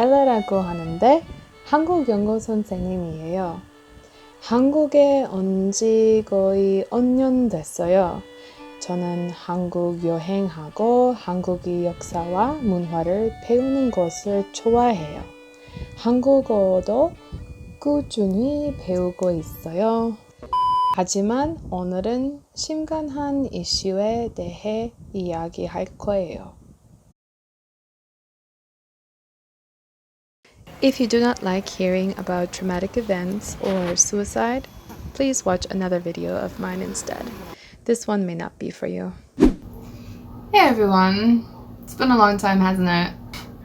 엘라라고 하는데 한국 영어 선생님이에요. 한국에 온 지 거의 5년 됐어요. 저는 한국 여행하고 한국의 역사와 문화를 배우는 것을 좋아해요. 한국어도 꾸준히 배우고 있어요. 하지만 오늘은 심각한 이슈에 대해 이야기할 거예요. If you do not like hearing about traumatic events or suicide, please watch another video of mine instead. This one may not be for you. Hey everyone! It's been a long time, hasn't it?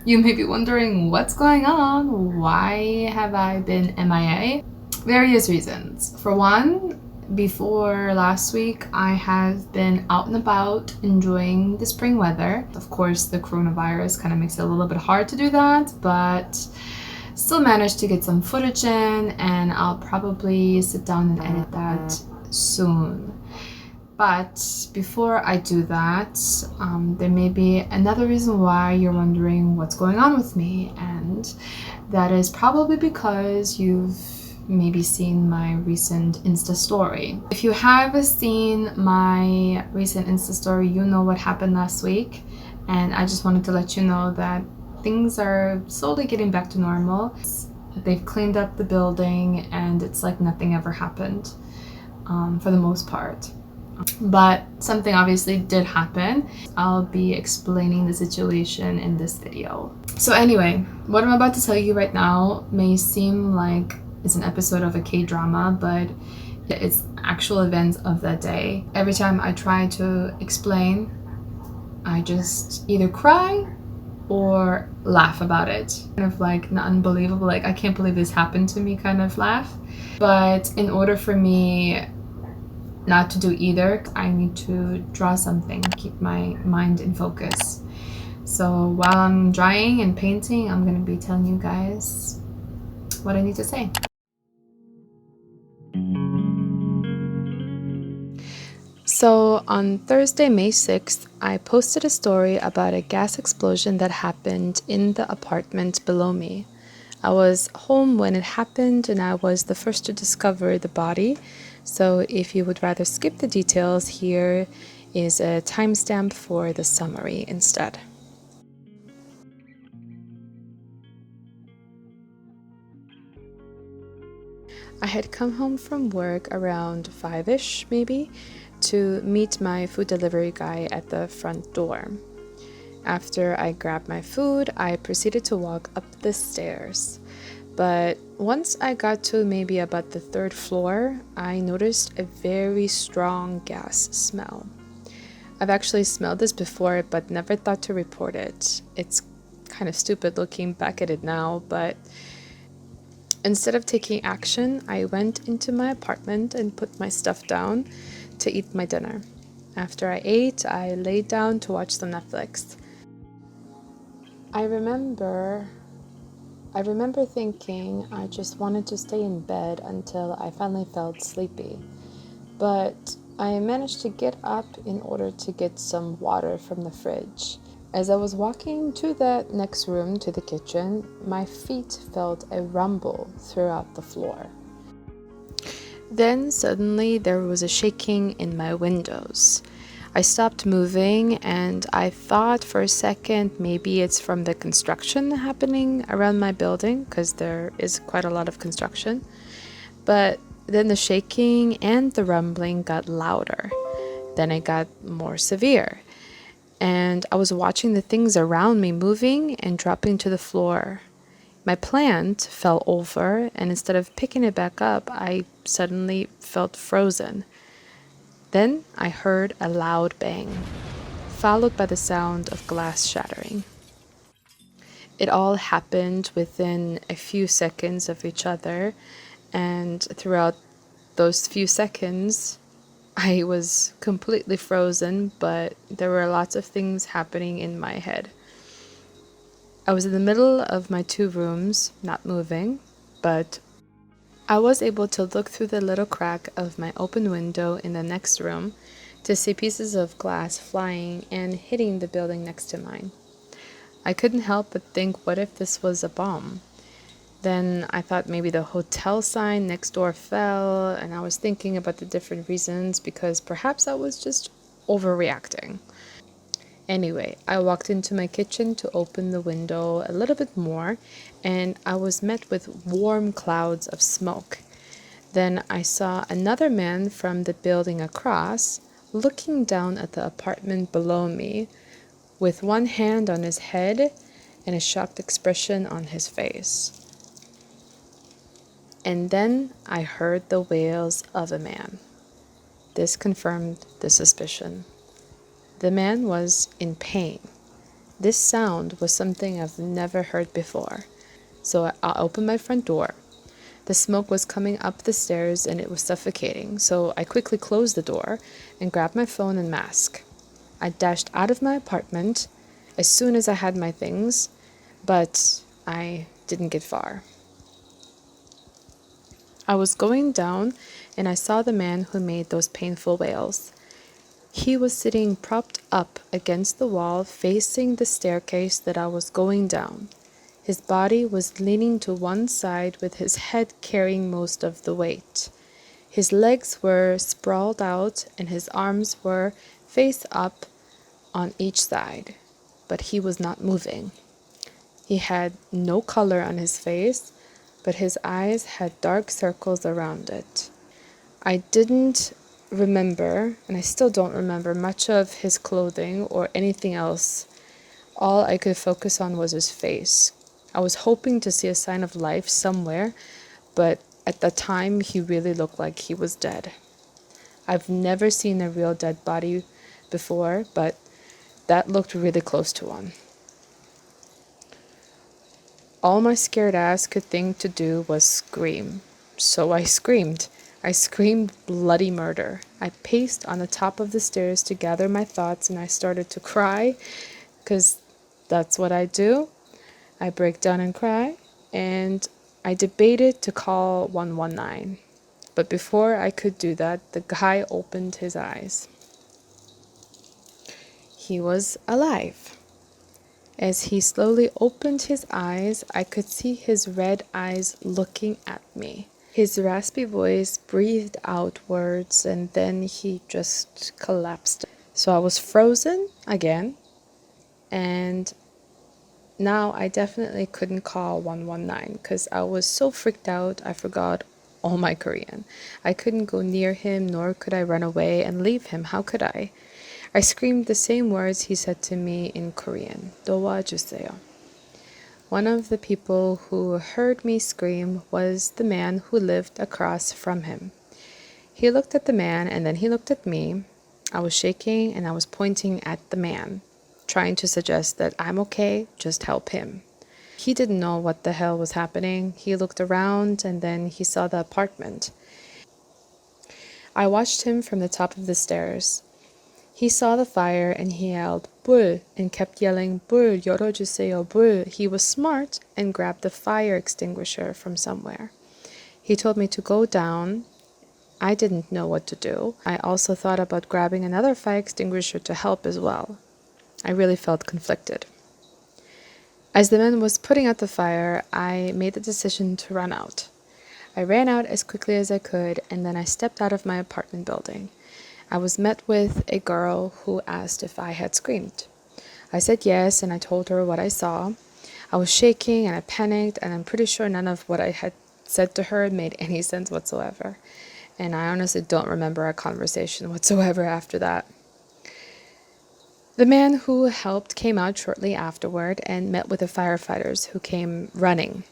You may be wondering what's going on? Why have I been MIA? Various reasons. For one, before last week, I have been out and about enjoying the spring weather. Of course, the coronavirus kind of makes it a little bit hard to do that, but still managed to get some footage in, and I'll probably sit down and edit that soon. But before I do that, there may be another reason why you're wondering what's going on with me, and that is probably because you've maybe seen my recent Insta story. If you have seen my recent Insta story, you know what happened last week, and I just wanted to let you know that things are slowly getting back to normal. They've cleaned up the building and it's like nothing ever happened, for the most part. But something obviously did happen. I'll be explaining the situation in this video. So anyway, what I'm about to tell you right now may seem like it's an episode of a K-drama, but it's actual events of that day. Every time I try to explain, I just either cry or laugh about it. Kind of like an unbelievable, like I can't believe this happened to me kind of laugh. But in order for me not to do either, I need to draw something, keep my mind in focus. So while I'm drawing and painting, I'm gonna be telling you guys what I need to say. So on Thursday, May 6th, I posted a story about a gas explosion that happened in the apartment below me. I was home when it happened and I was the first to discover the body. So if you would rather skip the details, here is a timestamp for the summary instead. I had come home from work around 5-ish maybe to meet my food delivery guy at the front door. After I grabbed my food, I proceeded to walk up the stairs. But once I got to maybe about the 3rd floor, I noticed a very strong gas smell. I've actually smelled this before, but never thought to report it. It's kind of stupid looking back at it now, but instead of taking action, I went into my apartment and put my stuff down to eat my dinner. After I ate, I laid down to watch some Netflix. I remember thinking I just wanted to stay in bed until I finally felt sleepy. But I managed to get up in order to get some water from the fridge. As I was walking to the next room, to the kitchen, my feet felt a rumble throughout the floor. Then suddenly there was a shaking in my windows. I stopped moving and I thought for a second maybe it's from the construction happening around my building, because there is quite a lot of construction. But then the shaking and the rumbling got louder. Then it got more severe. And I was watching the things around me moving and dropping to the floor. My plant fell over, and instead of picking it back up, I suddenly felt frozen. Then I heard a loud bang, followed by the sound of glass shattering. It all happened within a few seconds of each other, and throughout those few seconds, I was completely frozen, but there were lots of things happening in my head. I was in the middle of my 2 rooms, not moving, but I was able to look through the little crack of my open window in the next room to see pieces of glass flying and hitting the building next to mine. I couldn't help but think, what if this was a bomb? Then I thought maybe the hotel sign next door fell, and I was thinking about the different reasons because perhaps I was just overreacting. Anyway, I walked into my kitchen to open the window a little bit more, and I was met with warm clouds of smoke. Then I saw another man from the building across looking down at the apartment below me with one hand on his head and a shocked expression on his face. And then I heard the wails of a man. This confirmed the suspicion. The man was in pain. This sound was something I've never heard before. So I opened my front door. The smoke was coming up the stairs and it was suffocating, so I quickly closed the door and grabbed my phone and mask. I dashed out of my apartment as soon as I had my things, but I didn't get far. I was going down and I saw the man who made those painful wails. He was sitting propped up against the wall facing the staircase that I was going down. His body was leaning to one side with his head carrying most of the weight. His legs were sprawled out and his arms were face up on each side, but he was not moving. He had no color on his face, but his eyes had dark circles around it. I didn't remember, and I still don't remember, much of his clothing or anything else. All I could focus on was his face. I was hoping to see a sign of life somewhere, but at the time he really looked like he was dead. I've never seen a real dead body before, but that looked really close to one. All my scared ass could think to do was scream. So I screamed. I screamed bloody murder. I paced on the top of the stairs to gather my thoughts and I started to cry, because that's what I do. I break down and cry, and I debated to call 119. But before I could do that, the guy opened his eyes. He was alive. As he slowly opened his eyes, I could see his red eyes looking at me. His raspy voice breathed out words, and then he just collapsed. So I was frozen again, and now I definitely couldn't call 119 because I was so freaked out I forgot all my Korean. I couldn't go near him, nor could I run away and leave him. How could I? I screamed the same words he said to me in Korean. 도와주세요. One of the people who heard me scream was the man who lived across from him. He looked at the man and then he looked at me. I was shaking and I was pointing at the man, trying to suggest that I'm okay, just help him. He didn't know what the hell was happening. He looked around and then he saw the apartment. I watched him from the top of the stairs. He saw the fire and he yelled, "불," and kept yelling, "불, 열어주세요, 불." He was smart and grabbed the fire extinguisher from somewhere. He told me to go down. I didn't know what to do. I also thought about grabbing another fire extinguisher to help as well. I really felt conflicted. As the man was putting out the fire, I made the decision to run out. I ran out as quickly as I could, and then I stepped out of my apartment building. I was met with a girl who asked if I had screamed. I said yes, and I told her what I saw. I was shaking and I panicked, and I'm pretty sure none of what I had said to her made any sense whatsoever. And I honestly don't remember our conversation whatsoever after that. The man who helped came out shortly afterward and met with the firefighters who came running.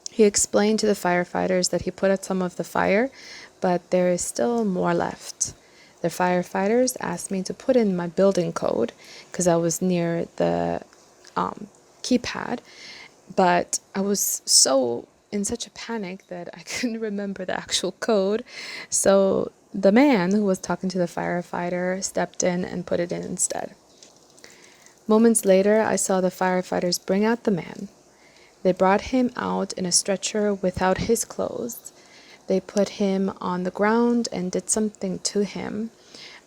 He explained to the firefighters that he put out some of the fire, but there is still more left. The firefighters asked me to put in my building code because I was near the keypad, but I was in such a panic that I couldn't remember the actual code. So the man who was talking to the firefighter stepped in and put it in instead. Moments later, I saw the firefighters bring out the man. They brought him out in a stretcher without his clothes. They put him on the ground and did something to him.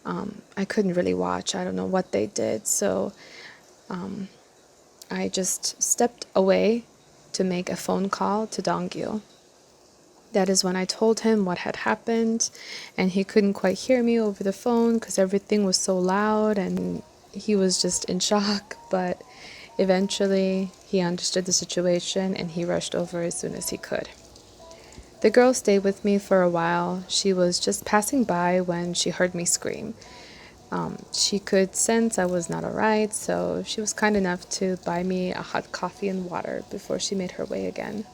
I couldn't really watch. I don't know what they did. So I just stepped away to make a phone call to Dongyu. That is when I told him what had happened, and he couldn't quite hear me over the phone because everything was so loud and he was just in shock. But eventually, he understood the situation and he rushed over as soon as he could. The girl stayed with me for a while. She was just passing by when she heard me scream. She could sense I was not alright, so she was kind enough to buy me a hot coffee and water before she made her way again.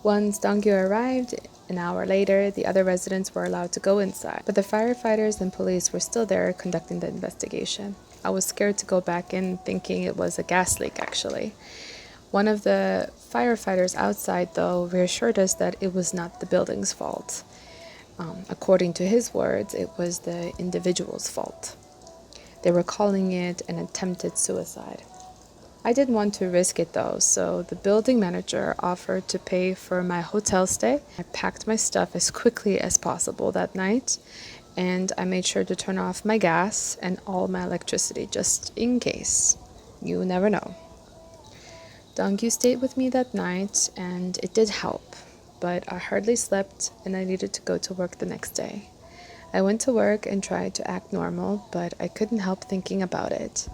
Once Dongyu arrived, an hour later, the other residents were allowed to go inside, but the firefighters and police were still there conducting the investigation. I was scared to go back in, thinking it was a gas leak, actually. One of the firefighters outside, though, reassured us that it was not the building's fault. According to his words, it was the individual's fault. They were calling it an attempted suicide. I didn't want to risk it though, so the building manager offered to pay for my hotel stay. I packed my stuff as quickly as possible that night, and I made sure to turn off my gas and all my electricity just in case. You never know. Dongyu stayed with me that night, and it did help, but I hardly slept and I needed to go to work the next day. I went to work and tried to act normal, but I couldn't help thinking about it.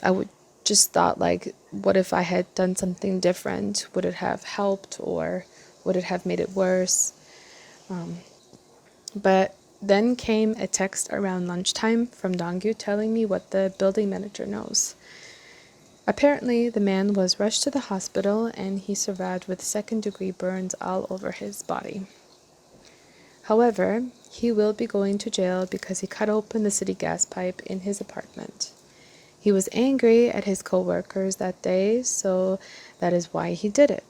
I would just thought, like, what if I had done something different? Would it have helped, or would it have made it worse? But then came a text around lunchtime from Dongyu telling me what the building manager knows. Apparently, the man was rushed to the hospital and he survived with second-degree burns all over his body. However, he will be going to jail because he cut open the city gas pipe in his apartment. He was angry at his co-workers that day, so that is why he did it.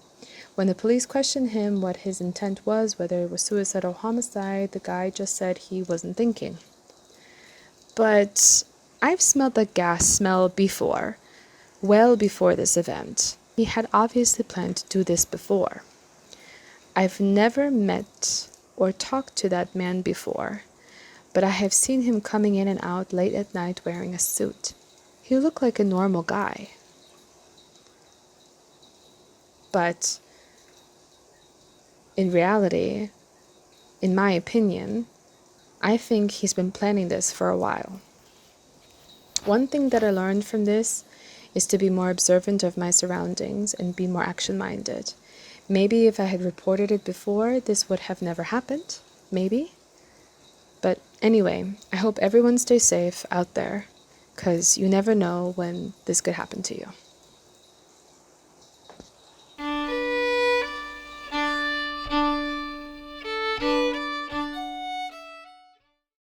When the police questioned him what his intent was, whether it was suicide or homicide, the guy just said he wasn't thinking. But I've smelled the gas smell before, well before this event. He had obviously planned to do this before. I've never met or talked to that man before, but I have seen him coming in and out late at night wearing a suit. He looked like a normal guy. But in reality, in my opinion, I think he's been planning this for a while. One thing that I learned from this is to be more observant of my surroundings and be more action-minded. Maybe if I had reported it before, this would have never happened. Maybe. But anyway, I hope everyone stays safe out there, because you never know when this could happen to you.